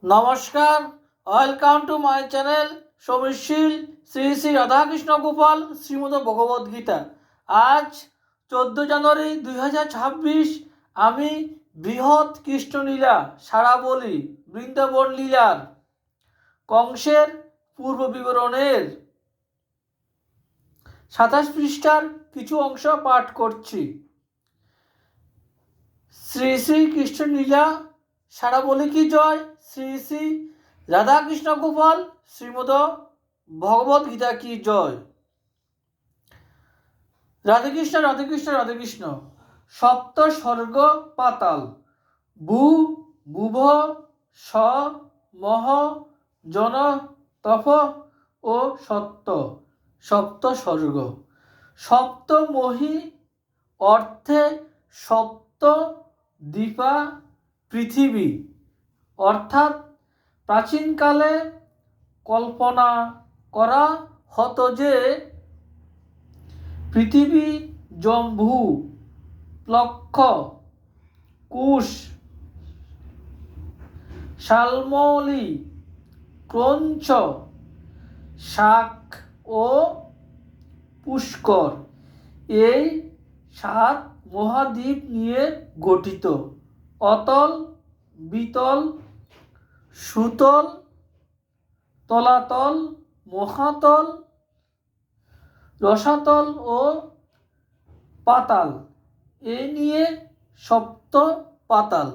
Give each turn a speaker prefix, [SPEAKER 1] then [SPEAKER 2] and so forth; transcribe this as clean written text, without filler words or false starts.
[SPEAKER 1] নমস্কার, welcome to my channel সমীশীল শ্রী শ্রী রাধাকৃষ্ণ গোপাল শ্রীমদ ভগবদ্গীতা। আজ 14 জানুয়ারি 2026 আমি বৃহৎ কৃষ্ণলীলা সারাবলি বৃন্দাবন লীলার কংসের পূর্ব বিবরণের 27 পৃষ্ঠার কিছু অংশ পাঠ করছি। শ্রী শ্রী কৃষ্ণলীলা সারাবলি কি জয়, শ্রী শ্রী রাধাকৃষ্ণ গোপাল শ্রীমদ ভগবদ গীতা কি জয়। রাধে কৃষ্ণ রাধে কৃষ্ণ রাধে কৃষ্ণ। সপ্ত স্বর্গ পাতাল, ভূ ভুভ স মহ জন তপ ও সত্য, সপ্ত স্বর্গ। সপ্তমহী অর্থে সপ্ত দ্বীপা পৃথিবী, অর্থাৎ প্রাচীনকালে কল্পনা করা হতো যে পৃথিবী জম্বু, প্লক্ষ, কুশ, শালমলি, ক্রঞ্চ, শাক ও পুষ্কর এই 7 মহাদ্বীপ নিয়ে গঠিত। অতল, বিতল, সুতল, তলাতল, মহাতল, রসাতল ও পাতাল এ নিয়ে সপ্ত পাতাল।